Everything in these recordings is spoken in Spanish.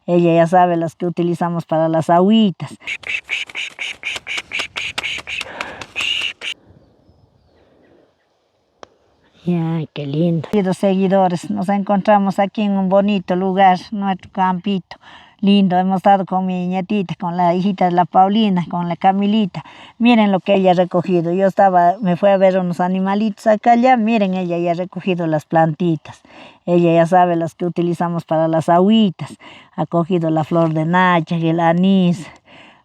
Ella ya sabe las que utilizamos para las agüitas. Ay, qué lindo. Queridos seguidores, nos encontramos aquí en un bonito lugar, nuestro campito. Lindo, hemos estado con mi nietita, con la hijita de la Paulina, con la Camilita. Miren lo que ella ha recogido. Me fui a ver unos animalitos acá allá. Miren, ella ya ha recogido las plantitas. Ella ya sabe las que utilizamos para las agüitas. Ha cogido la flor de nacha, el anís,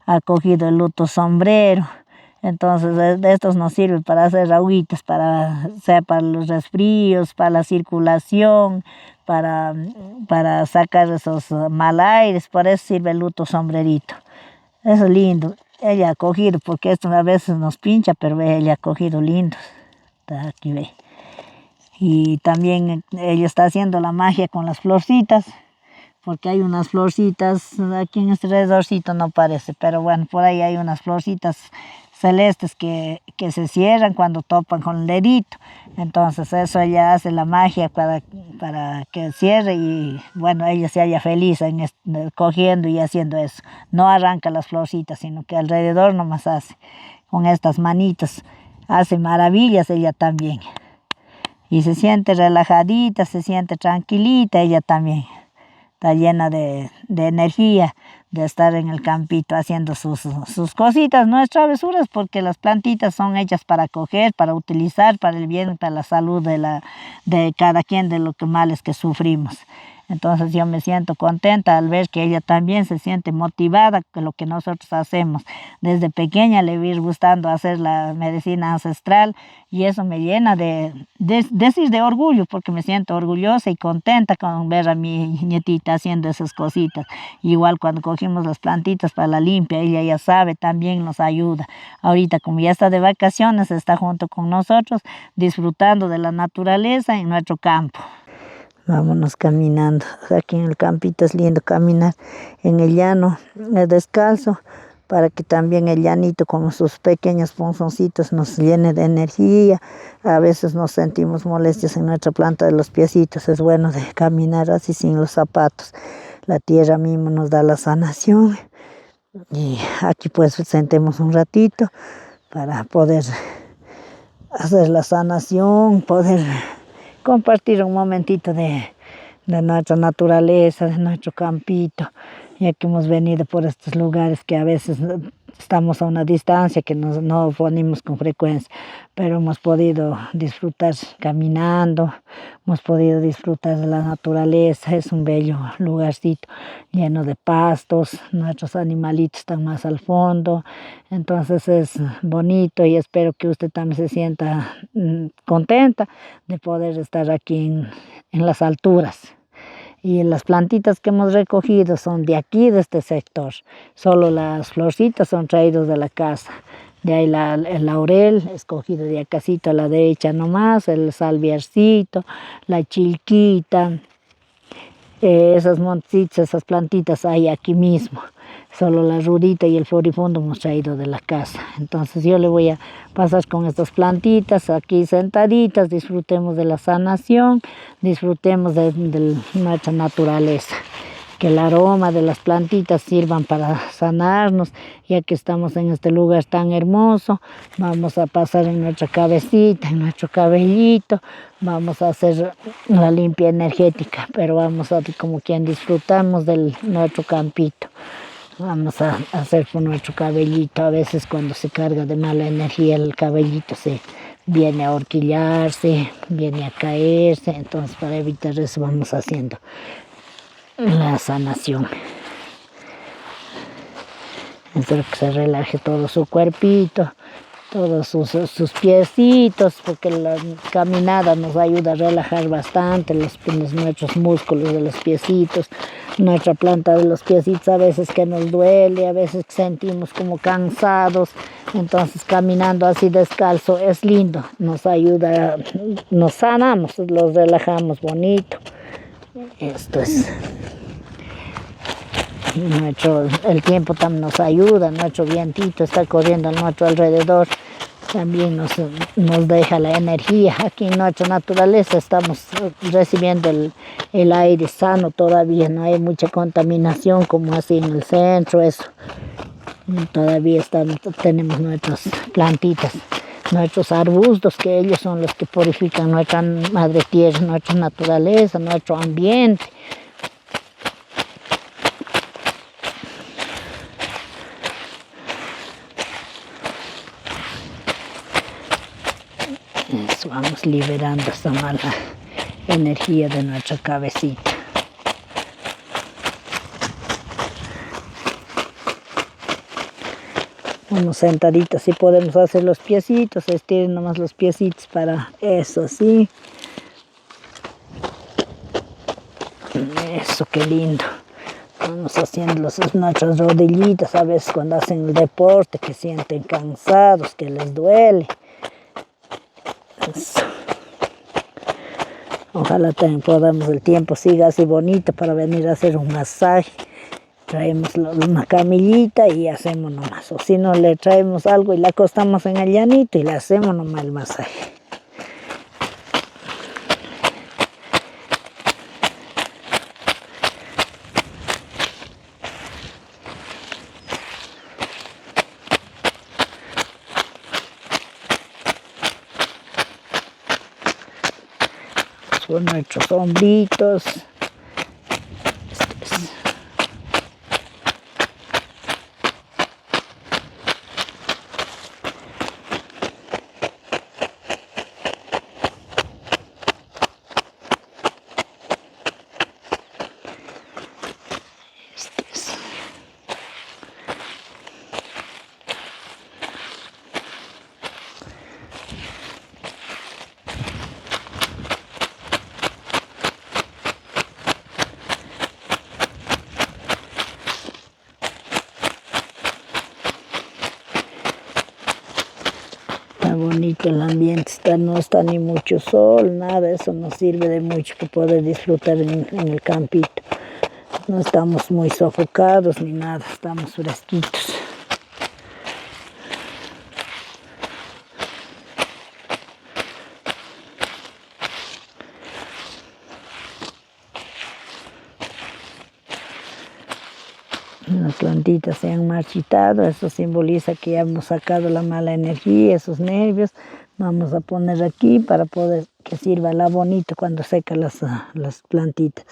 ha cogido el luto sombrero. Entonces, de estos nos sirve para hacer agüitas, sea para los resfríos, para la circulación, para sacar esos mal aires. Por eso sirve el luto sombrerito. Eso es lindo. Ella ha cogido, porque esto a veces nos pincha, pero ella ha cogido lindos. Está aquí, ve. Y también ella está haciendo la magia con las florcitas, porque hay unas florcitas, aquí en este alrededorcito no parece, pero bueno, por ahí hay unas florcitas celestes que se cierran cuando topan con el dedito. Entonces eso ella hace la magia para que cierre y bueno, ella se halla feliz cogiendo y haciendo eso. No arranca las florcitas, sino que alrededor nomás hace. Con estas manitas hace maravillas ella también. Y se siente relajadita, se siente tranquilita ella también. Está llena de energía de estar en el campito haciendo sus cositas, no es travesuras, porque las plantitas son hechas para coger, para utilizar, para el bien, para la salud de cada quien, de los males que sufrimos. Entonces yo me siento contenta al ver que ella también se siente motivada con lo que nosotros hacemos. Desde pequeña le vi gustando hacer la medicina ancestral y eso me llena de orgullo, porque me siento orgullosa y contenta con ver a mi nietita haciendo esas cositas. Igual cuando cogimos las plantitas para la limpia, ella ya sabe, también nos ayuda. Ahorita como ya está de vacaciones, está junto con nosotros disfrutando de la naturaleza en nuestro campo. Vámonos caminando. Aquí en el campito es lindo caminar en el llano descalzo, para que también el llanito con sus pequeños ponzoncitos nos llene de energía. A veces nos sentimos molestias en nuestra planta de los piecitos. Es bueno de caminar así sin los zapatos. La tierra misma nos da la sanación. Y aquí pues sentemos un ratito para poder hacer la sanación, poder compartir un momentito de nuestra naturaleza, de nuestro campito, ya que hemos venido por estos lugares que a veces estamos a una distancia que no venimos con frecuencia, pero hemos podido disfrutar caminando, hemos podido disfrutar de la naturaleza. Es un bello lugarcito lleno de pastos, nuestros animalitos están más al fondo, entonces es bonito y espero que usted también se sienta contenta de poder estar aquí en las alturas. Y las plantitas que hemos recogido son de aquí, de este sector. Solo las florcitas son traídas de la casa. De ahí el laurel, escogido de acasito a la derecha nomás, el salviercito, la chilquita, esas montecitas, esas plantitas hay aquí mismo. Solo la rudita y el florifundo hemos traído de la casa. Entonces yo le voy a pasar con estas plantitas aquí sentaditas. Disfrutemos de la sanación, disfrutemos de nuestra naturaleza. Que el aroma de las plantitas sirvan para sanarnos, ya que estamos en este lugar tan hermoso. Vamos a pasar en nuestra cabecita, en nuestro cabellito. Vamos a hacer la limpia energética, pero vamos a como quien disfrutamos de nuestro campito. Vamos a hacer por nuestro cabellito. A veces cuando se carga de mala energía el cabellito se viene a horquillarse, viene a caerse. Entonces para evitar eso vamos haciendo la sanación. Espero que se relaje todo su cuerpito, todos sus piecitos, porque la caminada nos ayuda a relajar bastante nuestros músculos de los piecitos, nuestra planta de los piecitos a veces que nos duele, a veces sentimos como cansados. Entonces caminando así descalzo es lindo, nos ayuda, nos sanamos, los relajamos bonito. Esto es el tiempo también nos ayuda, nuestro vientito está corriendo a nuestro alrededor, también nos deja la energía. Aquí en nuestra naturaleza estamos recibiendo el aire sano todavía, no hay mucha contaminación como así en el centro, eso. Todavía tenemos nuestras plantitas, nuestros arbustos, que ellos son los que purifican nuestra madre tierra, nuestra naturaleza, nuestro ambiente. Eso, vamos liberando esa mala energía de nuestra cabecita. Vamos sentaditos, si podemos hacer los piecitos, estiren nomás los piecitos para eso, así. Eso, qué lindo. Vamos haciendo nuestras rodillitas, a veces cuando hacen el deporte, que sienten cansados, que les duele. Eso. Ojalá también podamos, el tiempo siga así bonito para venir a hacer un masaje. Traemos una camillita y hacemos nomás, o si no le traemos algo y la acostamos en el llanito y le hacemos nomás el masaje. Con nuestros hombritos. Bonito el ambiente, no está ni mucho sol, nada, eso nos sirve de mucho que poder disfrutar en el campito. No estamos muy sofocados ni nada, estamos fresquitos. Las plantitas se han marchitado, eso simboliza que ya hemos sacado la mala energía, esos nervios. Vamos a poner aquí para poder que sirva la bonito cuando seca las plantitas.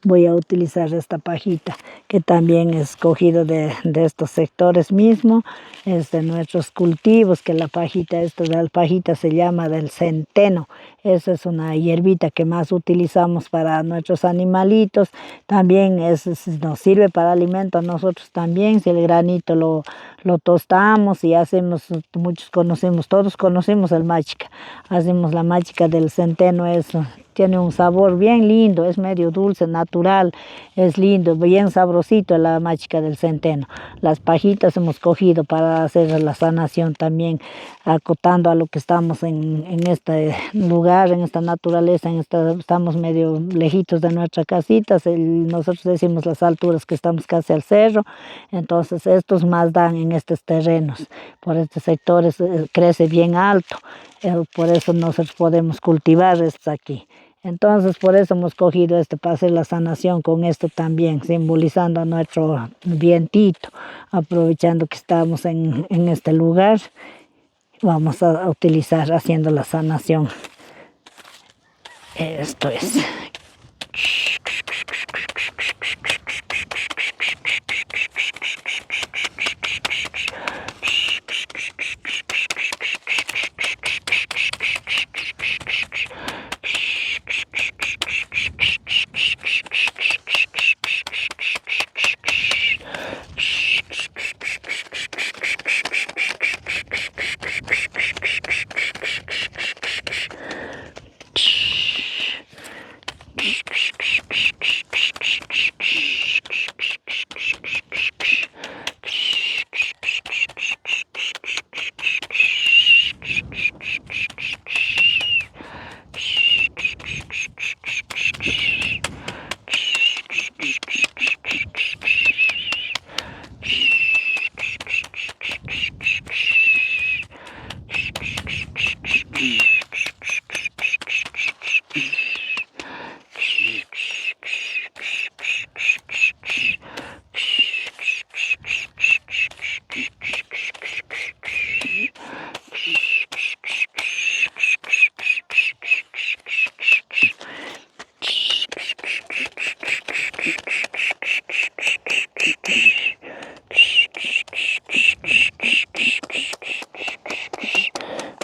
Voy a utilizar esta pajita que también es cogido de estos sectores mismos, es de nuestros cultivos, que la pajita se llama del centeno. Esa es una hierbita que más utilizamos para nuestros animalitos. También nos sirve para alimento a nosotros también. Si el granito lo tostamos y hacemos, todos conocemos el machica. Hacemos la machica del centeno, eso. Tiene un sabor bien lindo, es medio dulce, natural, es lindo, bien sabrosito la machica del centeno. Las pajitas hemos cogido para hacer la sanación también, acotando a lo que estamos en este lugar, en esta naturaleza, estamos medio lejitos de nuestras casitas, nosotros decimos las alturas que estamos casi al cerro, entonces estos más dan en estos terrenos, por estos sectores crece bien alto, por eso nosotros podemos cultivar estos aquí. Entonces por eso hemos cogido para hacer la sanación con esto también, simbolizando a nuestro vientito, aprovechando que estamos en este lugar, vamos a utilizar haciendo la sanación. Esto es.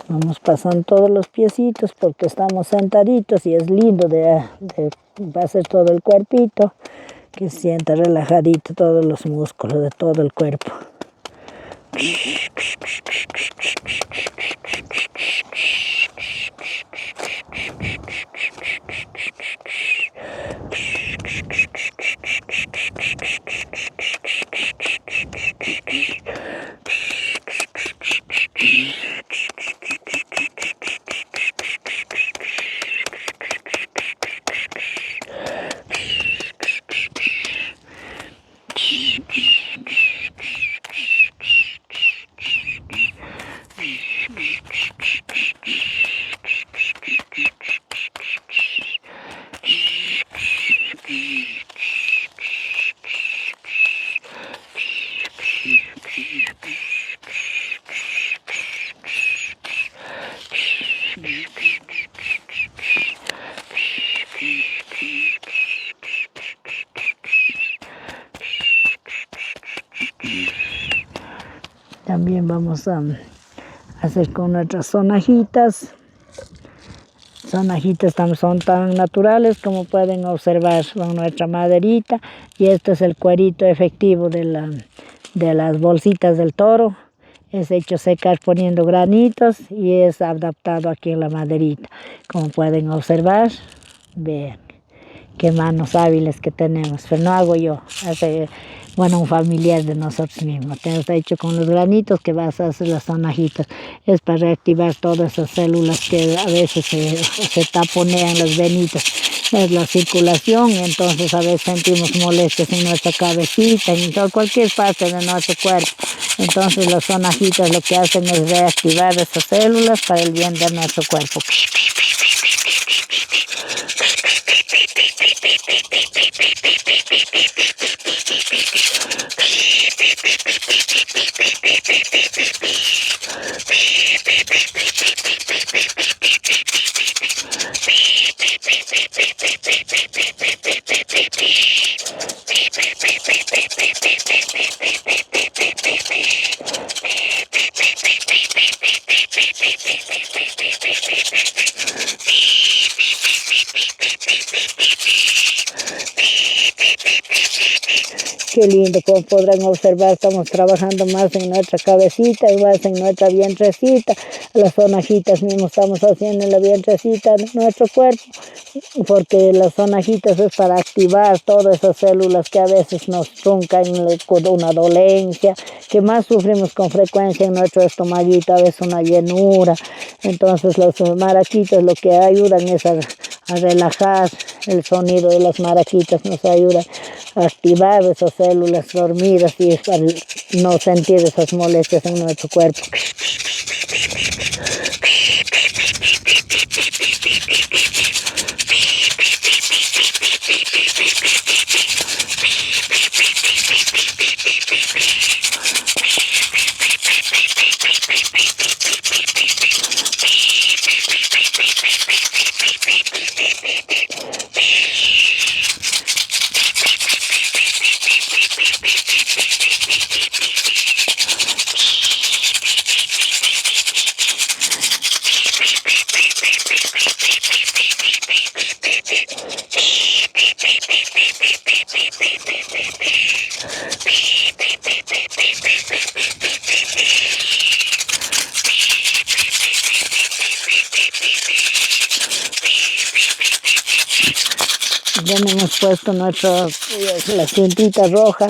Vamos pasando todos los piecitos porque estamos sentaditos y es lindo va a ser todo el cuerpito, que sienta relajadito todos los músculos de todo el cuerpo. También vamos a hacer con nuestras sonajitas. Sonajitas son tan naturales como pueden observar con nuestra maderita. Y este es el cuerito efectivo de las bolsitas del toro. Es hecho secar poniendo granitos y es adaptado aquí en la maderita. Como pueden observar, vean qué manos hábiles que tenemos. Pero no hago yo, hace un familiar de nosotros mismos. Está hecho con los granitos que vas a hacer las sonajitas. Es para reactivar todas esas células que a veces se taponean las venitas. Es la circulación, y entonces a veces sentimos molestias en nuestra cabecita, en cualquier parte de nuestro cuerpo. Entonces las sonajitas lo que hacen es reactivar esas células para el bien de nuestro cuerpo. Qué lindo, como podrán observar, estamos trabajando más en nuestra cabecita y más en nuestra vientrecita. Las sonajitas mismo estamos haciendo en la vientrecita de nuestro cuerpo, porque las sonajitas es para activar todas esas células que a veces nos truncan con una dolencia, que más sufrimos con frecuencia en nuestro estomaguito, a veces una llenura. Entonces los maraquitas lo que ayudan es a relajar. El sonido de las maraquitas nos ayuda a activar esas células dormidas y para no sentir esas molestias en nuestro cuerpo. Ya hemos puesto la cintita roja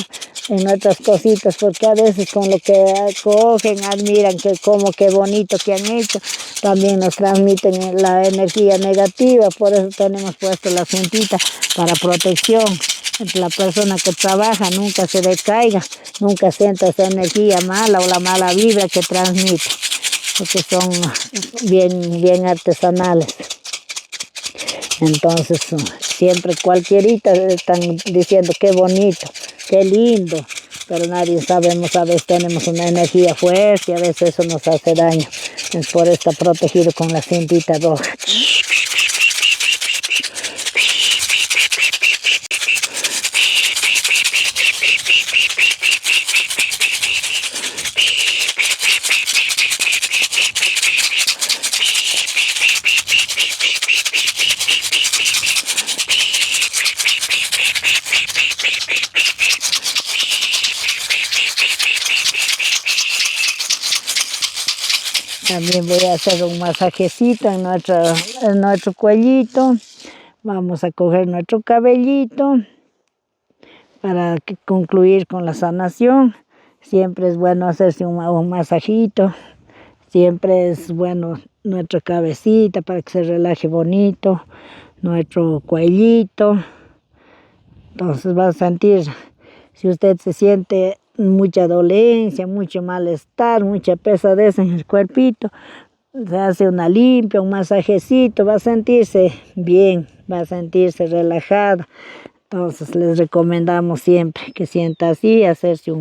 en nuestras cositas, porque a veces con lo que cogen, admiran qué bonito que han hecho, también nos transmiten la energía negativa. Por eso tenemos puesto la cintita para protección. La persona que trabaja nunca se decaiga, nunca sienta esa energía mala o la mala vibra que transmite, porque son bien artesanales. Entonces siempre cualquierita están diciendo qué bonito, qué lindo, pero nadie sabemos, a veces tenemos una energía fuerte y a veces eso nos hace daño. Es por estar protegido con la cintita roja. También voy a hacer un masajecito en nuestro cuellito. Vamos a coger nuestro cabellito para concluir con la sanación. Siempre es bueno hacerse un masajito. Siempre es bueno nuestra cabecita para que se relaje bonito. Nuestro cuellito. Entonces va a sentir, si usted se siente mucha dolencia, mucho malestar, mucha pesadez en el cuerpito, se hace una limpia, un masajecito, va a sentirse bien, va a sentirse relajada. Entonces les recomendamos siempre que sienta así, hacerse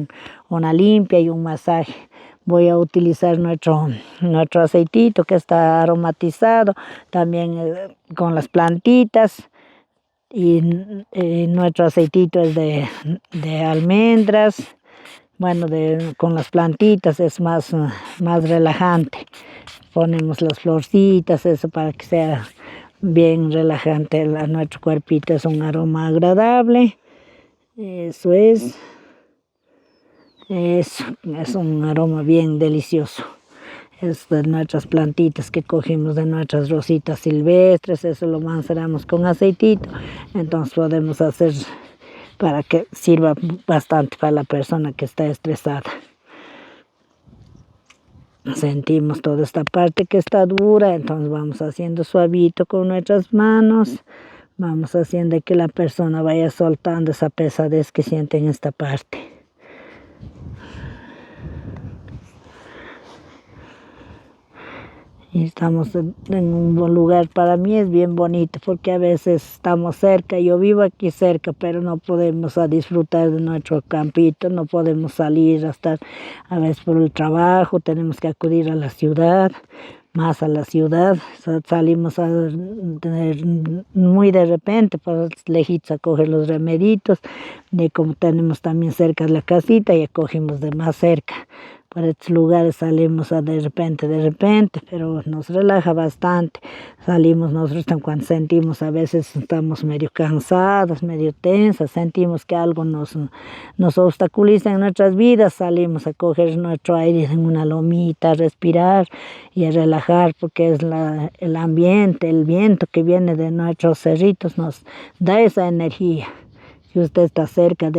una limpia y un masaje. Voy a utilizar nuestro aceitito que está aromatizado, también con las plantitas. Y nuestro aceitito es de almendras. Bueno, con las plantitas es más relajante. Ponemos las florcitas, eso para que sea bien relajante a nuestro cuerpito. Es un aroma agradable. Eso es. Es un aroma bien delicioso. Es de nuestras plantitas que cogimos de nuestras rositas silvestres, eso lo maceramos con aceitito, entonces podemos hacer para que sirva bastante para la persona que está estresada. Sentimos toda esta parte que está dura, entonces vamos haciendo suavito con nuestras manos, vamos haciendo que la persona vaya soltando esa pesadez que siente en esta parte. Y estamos en un buen lugar, para mí es bien bonito porque a veces estamos cerca, yo vivo aquí cerca, pero no podemos disfrutar de nuestro campito, no podemos salir a estar a veces por el trabajo, tenemos que acudir a la ciudad, más a la ciudad, salimos muy de repente, por lejitos a coger los remeditos, de como tenemos también cerca la casita, ya cogimos de más cerca. Para estos lugares salimos de repente, pero nos relaja bastante. Salimos nosotros cuando sentimos, a veces estamos medio cansados, medio tensas, sentimos que algo nos obstaculiza en nuestras vidas, salimos a coger nuestro aire en una lomita, a respirar y a relajar, porque es el ambiente, el viento que viene de nuestros cerritos nos da esa energía. Si usted está cerca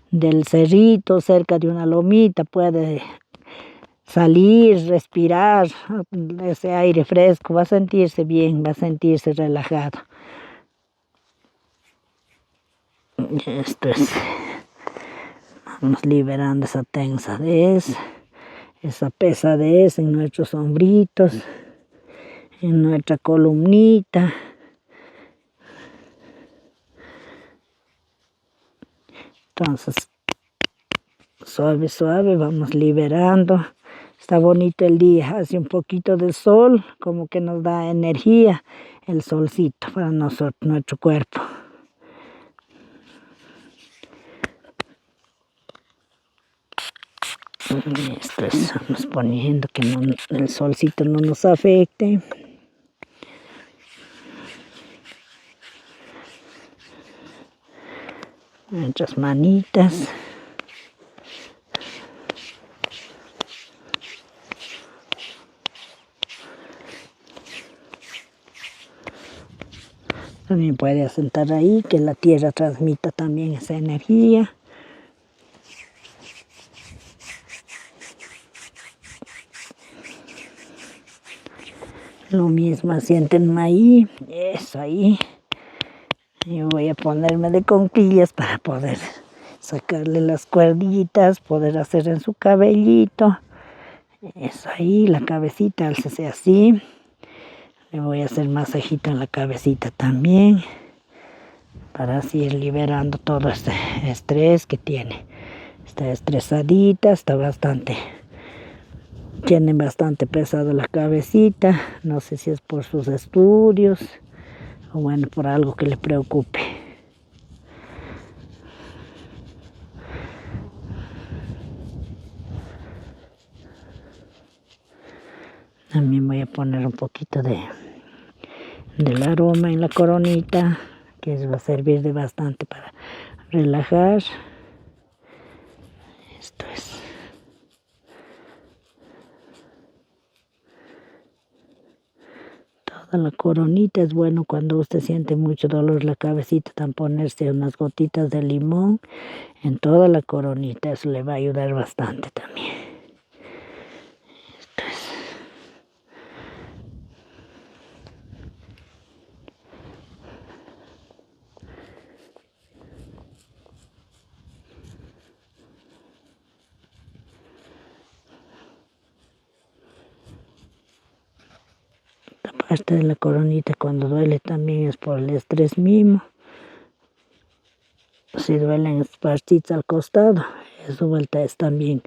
del cerrito, cerca de una lomita, puede salir, respirar ese aire fresco, va a sentirse bien, va a sentirse relajado. Esto es, vamos liberando esa tensadez, esa pesadez en nuestros hombritos, en nuestra columnita. Entonces, suave, suave, vamos liberando. Está bonito el día, hace un poquito de sol, como que nos da energía el solcito para nuestro cuerpo. Esto estamos poniendo que el solcito no nos afecte. Nuestras manitas. También puede asentar ahí, que la tierra transmita también esa energía. Lo mismo, sienten ahí, eso ahí. Yo voy a ponerme de conquillas para poder sacarle las cuerditas, poder hacer en su cabellito. Eso ahí, la cabecita, álcese así. Le voy a hacer masajito en la cabecita también, para así ir liberando todo este estrés que tiene. Está estresadita, tiene bastante pesado la cabecita. No sé si es por sus estudios o bueno, por algo que le preocupe. También voy a poner un poquito del aroma en la coronita, que va a servir de bastante para relajar. Esto es. Toda la coronita es bueno cuando usted siente mucho dolor la cabecita, tan ponerse unas gotitas de limón en toda la coronita, eso le va a ayudar bastante también. Esto es. Parte de la coronita cuando duele también es por el estrés mismo. Si duelen partitas al costado, eso vuelta es también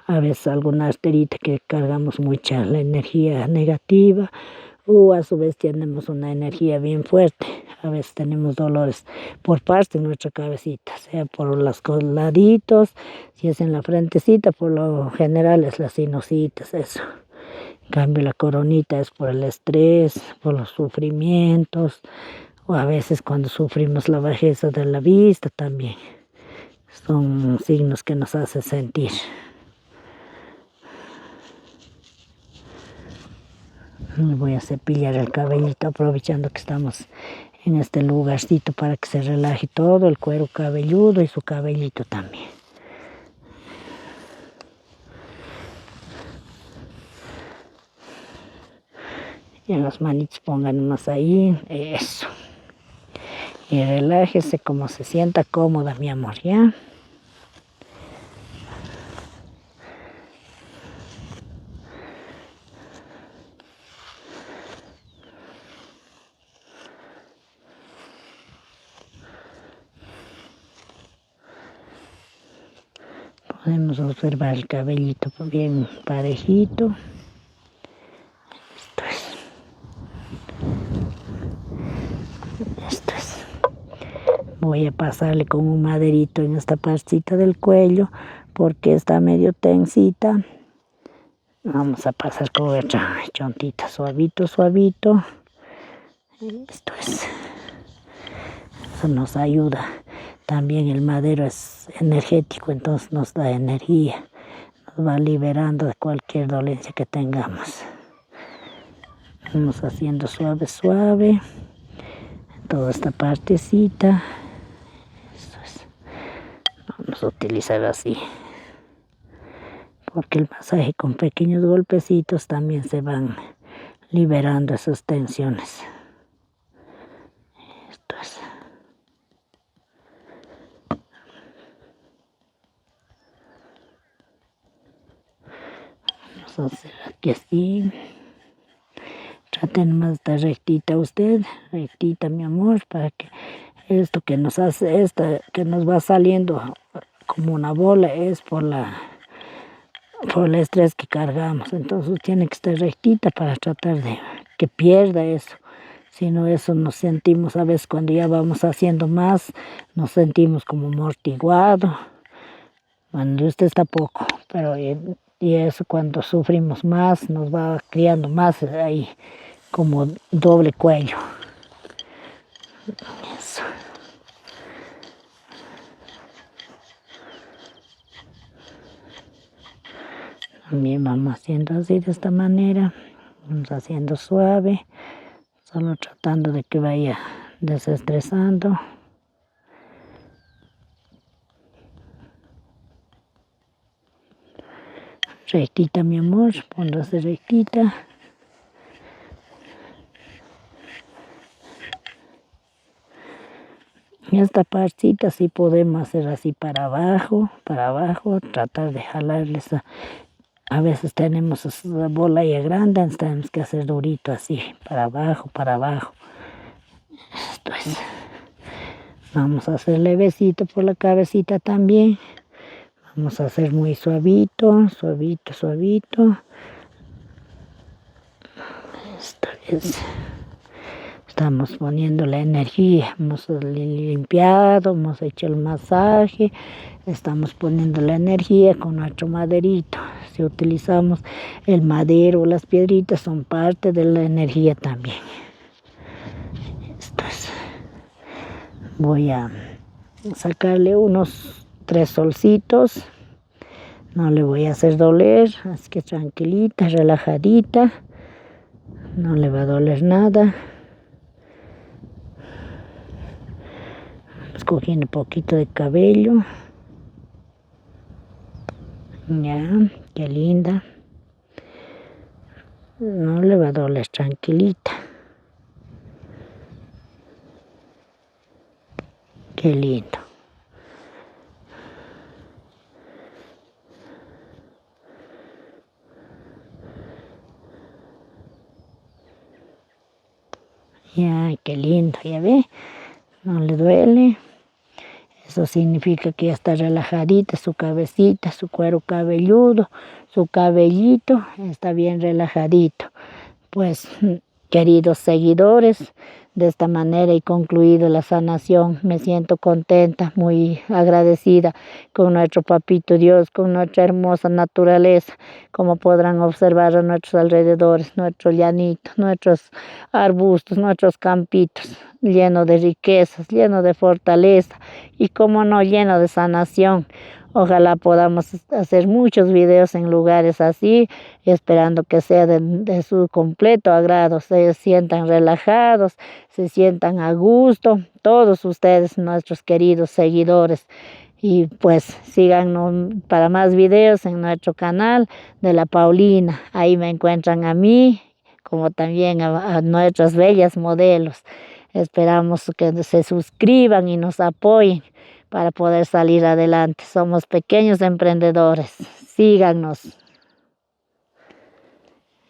a veces alguna arterita que cargamos mucha la energía negativa o a su vez tenemos una energía bien fuerte. A veces tenemos dolores por parte de nuestra cabecita, sea por los laditos, si es en la frentecita, por lo general es las sinusitas, eso. En cambio la coronita es por el estrés, por los sufrimientos, o a veces cuando sufrimos la bajeza de la vista también. Son signos que nos hacen sentir. Me voy a cepillar el cabellito aprovechando que estamos en este lugarcito para que se relaje todo el cuero cabelludo y su cabellito también. Y en las manitas pongan más ahí, eso. Y relájese como se sienta cómoda, mi amor, ¿ya? Podemos observar el cabellito bien parejito. Esto es. Voy a pasarle con un maderito en esta partecita del cuello porque está medio tensita. Vamos a pasar con otra chontita, suavito, suavito. Esto es. Eso nos ayuda. También el madero es energético, entonces nos da energía. Nos va liberando de cualquier dolencia que tengamos. Vamos haciendo suave, suave. Toda esta partecita. Eso es. Vamos a utilizar así. Porque el masaje con pequeños golpecitos también se van liberando esas tensiones. Esto es. Vamos a hacer aquí así. Traten más de rectita usted, rectita mi amor, para que esto que nos hace, esta que nos va saliendo como una bola es por el estrés que cargamos. Entonces tiene que estar rectita para tratar de que pierda eso. Si no, eso nos sentimos a veces cuando ya vamos haciendo más, nos sentimos como amortiguado. Cuando usted está poco, pero y eso cuando sufrimos más, nos va criando más ahí como doble cuello. Eso. También vamos haciendo así de esta manera, vamos haciendo suave, solo tratando de que vaya desestresando. Rectita mi amor, póngase rectita. Esta partecita sí podemos hacer así para abajo, tratar de jalarles. A veces tenemos esa bola ya grande, entonces tenemos que hacer durito así, para abajo, para abajo. Esto es. Vamos a hacer levecito por la cabecita también. Vamos a hacer muy suavito, suavito, suavito. Esto es. Estamos poniendo la energía, hemos limpiado, hemos hecho el masaje, estamos poniendo la energía con nuestro maderito. Si utilizamos el madero o las piedritas son parte de la energía también. Esto es. Voy a sacarle unos 3 solcitos, no le voy a hacer doler, así que tranquilita, relajadita. No le va a doler nada. Escogiendo un poquito de cabello. Ya, qué linda. No le va a doler, tranquilita. Qué lindo. Ya, qué lindo, ya ve. No le duele. Eso significa que ya está relajadita su cabecita, su cuero cabelludo, su cabellito está bien relajadito. Pues, queridos seguidores, de esta manera he concluido la sanación. Me siento contenta, muy agradecida con nuestro Papito Dios, con nuestra hermosa naturaleza. Como podrán observar a nuestros alrededores, nuestro llanito, nuestros arbustos, nuestros campitos, lleno de riquezas, lleno de fortaleza y, como no, lleno de sanación. Ojalá podamos hacer muchos videos en lugares así, esperando que sea de su completo agrado, se sientan relajados, se sientan a gusto, todos ustedes, nuestros queridos seguidores. Y pues síganos para más videos en nuestro canal de la Paulina. Ahí me encuentran a mí, como también a nuestras bellas modelos. Esperamos que se suscriban y nos apoyen para poder salir adelante. Somos pequeños emprendedores. Síganos.